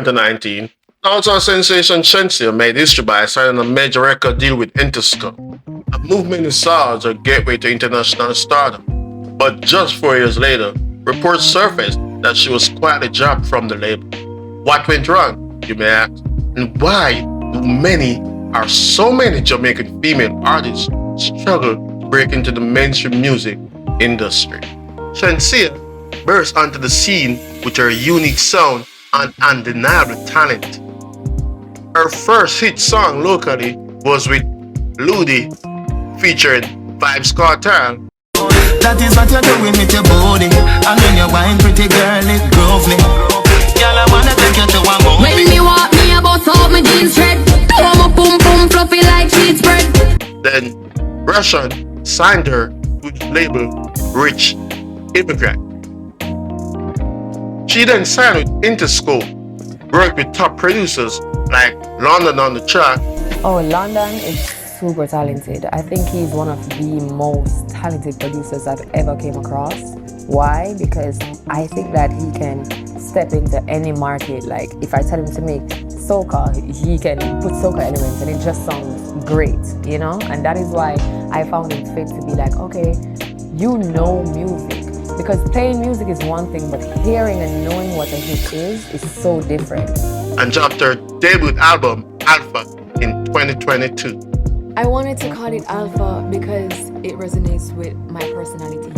2019, dancehall sensation Shenseea made history by signing a major record deal with Interscope, a movement in Saul's a gateway to international stardom. But just 4 years later, reports surfaced that she was quietly dropped from the label. What went wrong, you may ask? And why do so many Jamaican female artists struggle to break into the mainstream music industry? Shenseea burst onto the scene with her unique sound and undeniable talent. Her first hit song locally was with Ludi featuring Vibes Cartel. That is what you're doing with your body. And when you're wine, pretty girl, it grove me. Girl, I wanna take you to one more. When me walk, me about all my jeans red. Throw my pum pum fluffy like sheet spread. Then Russian signed her with the label Rich Immigrant. She then signed with Interscope, worked with top producers like London on the Track. Oh, London is super talented. I think he's one of the most talented producers I've ever came across. Why? Because I think that he can step into any market. Like if I tell him to make soca, he can put soca elements and it just sounds great, you know? And that is why I found it fit to be like, okay, you know music. Because playing music is one thing, but hearing and knowing what a hit is so different. And dropped her debut album, Alpha, in 2022. I wanted to call it Alpha because it resonates with my personality.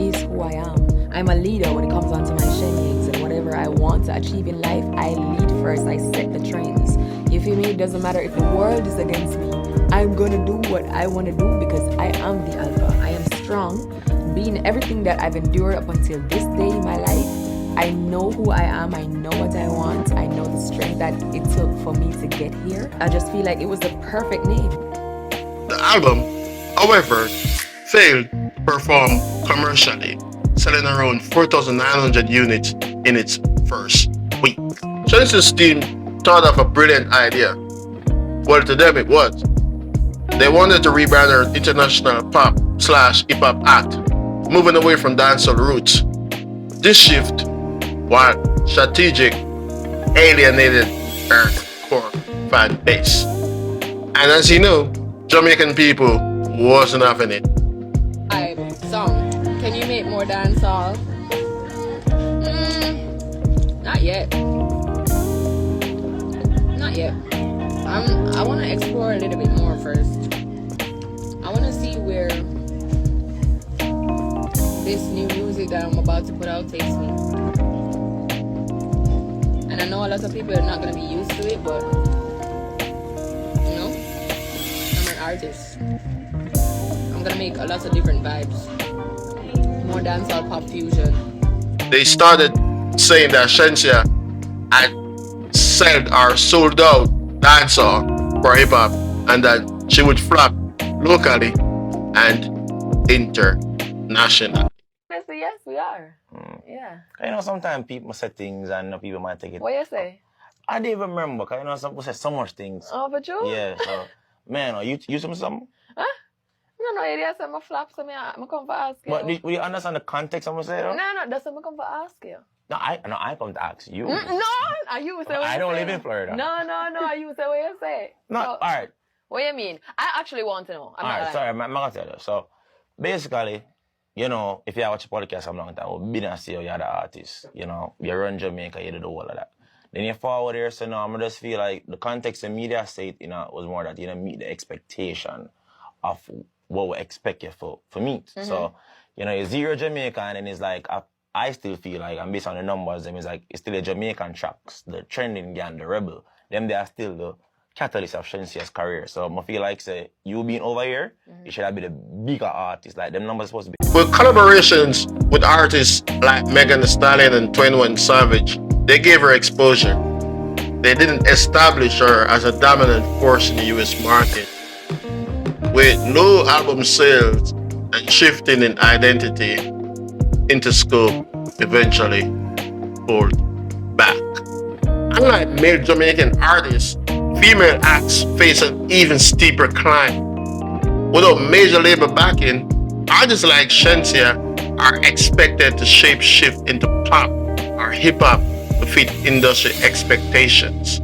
It's who I am. I'm a leader when it comes onto my shenanigans, and whatever I want to achieve in life, I lead first. I set the trends. You feel me? It doesn't matter if the world is against me. I'm gonna do what I want to do because I am the Alpha. I am strong. Being everything that I've endured up until this day in my life, I know who I am, I know what I want, I know the strength that it took for me to get here. I just feel like it was the perfect name. The album, however, failed to perform commercially, selling around 4,900 units in its first week. Shenseea's team thought of a brilliant idea. Well, to them it was. They wanted to rebrand her international pop/hip-hop act, moving away from dancehall roots. This shift, while strategic, alienated her core fan base. And as you know, Jamaican people wasn't having it. I'm song. Can you make more dancehall? Not yet. Not yet. I want to explore a little bit more first. I want to see where this new music that I'm about to put out takes me. And I know a lot of people are not going to be used to it, but you know, I'm an artist. I'm going to make a lot of different vibes. More dancehall, pop fusion. They started saying that Shenseea had sold out dancehall for hip hop and that she would flop locally and internationally. Yes, we are. Yeah. You know, sometimes people say things and people might take it. What you say? I don't even remember, because you know, some people say so much things. Oh, but you? Yeah, so, man, you something? Huh? No, idiot, I'm a flap, so I'm come for ask you. But do you understand the context I'm saying? No, that's what I'm come for ask you. No, I come to ask you. No, are you say what I you don't say? live in Florida. No, are you say what you say? No, So, alright. what you mean? I actually want to know. Alright, sorry, I'm gonna tell you. So, basically, you know, if you watch a podcast a long time, we've been and see you're the artist. You know, you run Jamaica, you do all of that. Then you forward here, so now I just feel like the context the media state, you know, was more that you know meet the expectation of what we expect you for meet. Mm-hmm. So, you know, you're zero Jamaican and it's like I still feel like, and based on the numbers, them is like it's still the Jamaican tracks, the trending gang, the rebel. Them they are still the catalyst of Shenseea's career. So I feel like say you being over here, you should have been the bigger artist. Like them numbers supposed to be. With collaborations with artists like Megan Thee Stallion and 21 Savage, they gave her exposure. They didn't establish her as a dominant force in the US market. With low album sales and shifting in identity, Interscope eventually pulled back. Unlike male Jamaican artists, female acts face an even steeper climb. Without major label backing, artists like Shenseea are expected to shape shift into pop or hip hop to fit industry expectations.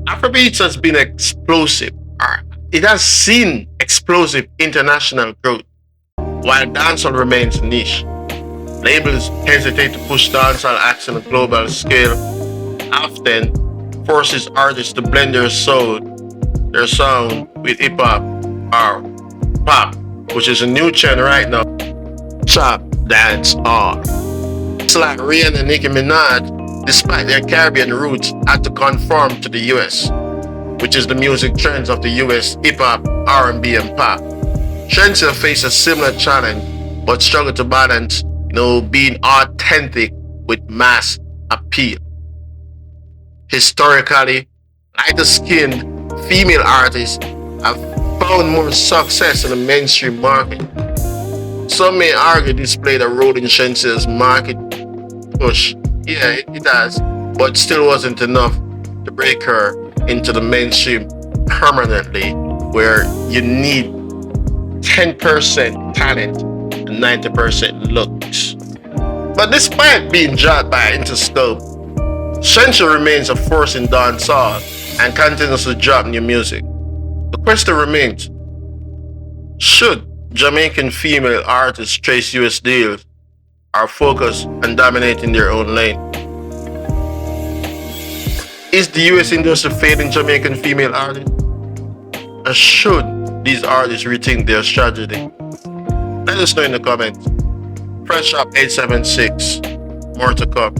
Afrobeats has been explosive, or it has seen explosive international growth, while dancehall remains niche. Labels hesitate to push dancehall acts on a global scale, often forces artists to blend their sound with hip hop or pop, which is a new trend right now. Trap dance hall. It's like Rihanna and Nicki Minaj, despite their Caribbean roots, had to conform to the US, which is the music trends of the US hip hop, R&B, and pop. Shenseea faced a similar challenge, but struggled to balance, being authentic with mass appeal. Historically, lighter-skinned female artists have found more success in the mainstream market. Some may argue this played a role in Shensea's market push. Yeah, it has, but still wasn't enough to break her into the mainstream permanently, where you need 10% talent and 90% looks. But despite being dropped by Interscope, Shenseea remains a force in dancehall and continues to drop new music. The question remains, should Jamaican female artists chase US deals or focus on dominating their own lane? Is the US industry failing Jamaican female artists? Or should these artists rethink their strategy? Let us know in the comments. Fresh Up 876. More to come.